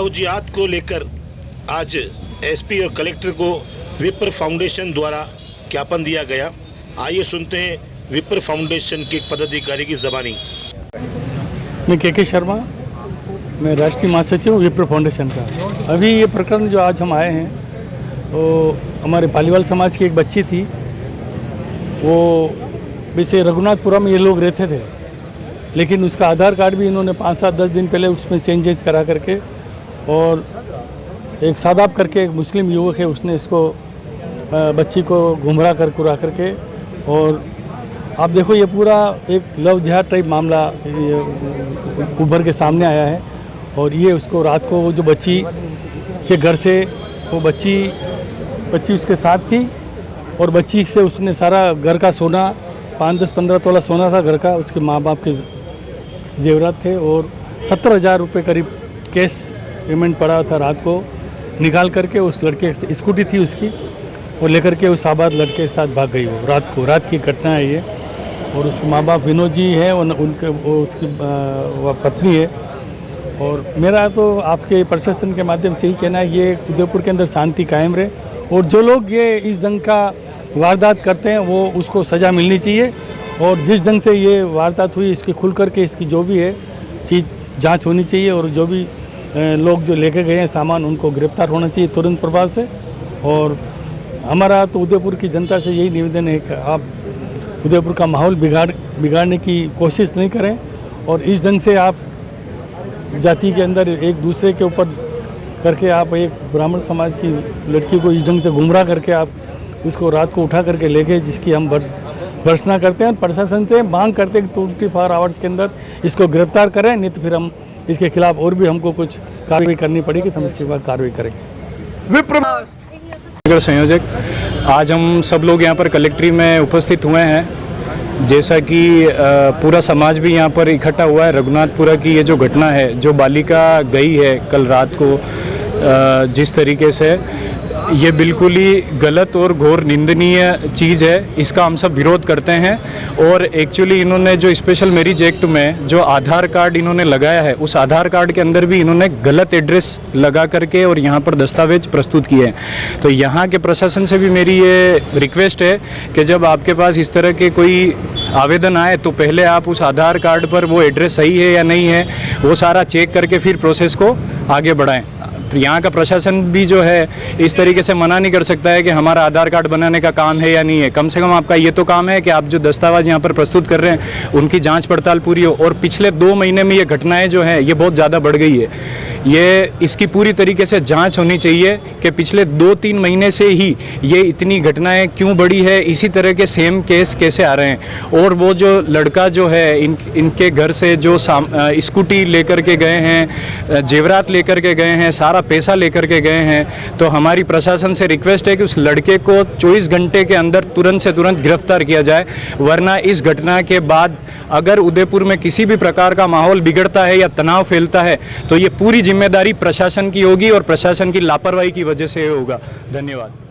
ताउजियात को लेकर आज एसपी और कलेक्टर को विप्र फाउंडेशन द्वारा ज्ञापन दिया गया। आइए सुनते हैं विप्र फाउंडेशन के पदाधिकारी की ज़बानी। मैं के शर्मा, मैं राष्ट्रीय महासचिव विप्र फाउंडेशन का। अभी ये प्रकरण जो आज हम आए हैं वो हमारे पालीवाल समाज की एक बच्ची थी। वो वैसे रघुनाथपुरा में ये लोग रहते थे, लेकिन उसका आधार कार्ड भी इन्होंने 5-7-10 दिन पहले उसमें चेंजेस करा करके, और एक सादाब करके एक मुस्लिम युवक है, उसने इसको बच्ची को गुमराह करा करके, और आप देखो ये पूरा एक लव जिहाद टाइप मामला उभर के सामने आया है। और ये उसको रात को वो जो बच्ची के घर से वो बच्ची उसके साथ थी, और बच्ची से उसने सारा घर का सोना 5-10-15 तोला सोना था घर का, उसके माँ बाप के जेवरात थे, और 70,000 रुपये करीब कैश पेमेंट पड़ा था। रात को निकाल करके उस लड़के स्कूटी थी उसकी, वो लेकर के उस आबाद लड़के के साथ भाग गई। वो रात की घटना है ये। और उसके माँ बाप विनोद जी हैं, उनके वो उसकी वो पत्नी है। और मेरा तो आपके प्रशासन के माध्यम से ही कहना है, ये उदयपुर के अंदर शांति कायम रहे, और जो लोग ये इस ढंग का वारदात करते हैं वो उसको सज़ा मिलनी चाहिए। और जिस ढंग से ये वारदात हुई इसकी खुल करके इसकी जो भी है चीज़ जांच होनी चाहिए, और जो भी लोग जो लेके गए हैं सामान उनको गिरफ्तार होना चाहिए तुरंत प्रभाव से। और हमारा तो उदयपुर की जनता से यही निवेदन है कि आप उदयपुर का माहौल बिगाड़ने की कोशिश नहीं करें, और इस ढंग से आप जाति के अंदर एक दूसरे के ऊपर करके आप एक ब्राह्मण समाज की लड़की को इस ढंग से गुमराह करके आप उसको रात को उठा करके ले गए, जिसकी हम भर्त्सना करते हैं। प्रशासन से मांग करते हैं कि 24 आवर्स के अंदर इसको गिरफ्तार करें, नहीं तो फिर हम इसके खिलाफ और भी हमको कुछ कार्रवाई करनी पड़ेगी, तो हम इसके बाद कार्रवाई करेंगे। विप्र संयोजक, आज हम सब लोग यहाँ पर कलेक्ट्री में उपस्थित हुए हैं। जैसा कि पूरा समाज भी यहाँ पर इकट्ठा हुआ है। रघुनाथपुरा की ये जो घटना है, जो बालिका गई है कल रात को, जिस तरीके से, ये बिल्कुल ही गलत और घोर निंदनीय चीज़ है। इसका हम सब विरोध करते हैं। और एक्चुअली इन्होंने जो स्पेशल मैरिज एक्ट में जो आधार कार्ड इन्होंने लगाया है, उस आधार कार्ड के अंदर भी इन्होंने गलत एड्रेस लगा करके और यहाँ पर दस्तावेज प्रस्तुत किए हैं। तो यहाँ के प्रशासन से भी मेरी ये रिक्वेस्ट है कि जब आपके पास इस तरह के कोई आवेदन आए तो पहले आप उस आधार कार्ड पर वो एड्रेस सही है या नहीं है वो सारा चेक करके फिर प्रोसेस को आगे बढ़ाएं। यहाँ का प्रशासन भी जो है इस तरीके से मना नहीं कर सकता है कि हमारा आधार कार्ड बनाने का काम है या नहीं है। कम से कम आपका ये तो काम है कि आप जो दस्तावेज यहाँ पर प्रस्तुत कर रहे हैं उनकी जांच पड़ताल पूरी हो। और पिछले 2 महीने में ये घटनाएं जो हैं ये बहुत ज़्यादा बढ़ गई है। ये इसकी पूरी तरीके से जांच होनी चाहिए कि पिछले 2-3 महीने से ही ये इतनी घटनाएं क्यों बढ़ी है, इसी तरह के सेम केस कैसे आ रहे हैं। और वो जो लड़का जो है इनके घर से जो स्कूटी लेकर के गए हैं, जेवरात लेकर के गए हैं, सारा पैसा लेकर के गए हैं, तो हमारी प्रशासन से रिक्वेस्ट है कि उस लड़के को 24 घंटे के अंदर तुरंत से तुरंत गिरफ्तार किया जाए। वरना इस घटना के बाद अगर उदयपुर में किसी भी प्रकार का माहौल बिगड़ता है या तनाव फैलता है तो ये पूरी जिम्मेदारी प्रशासन की होगी और प्रशासन की लापरवाही की वजह से होगा। धन्यवाद।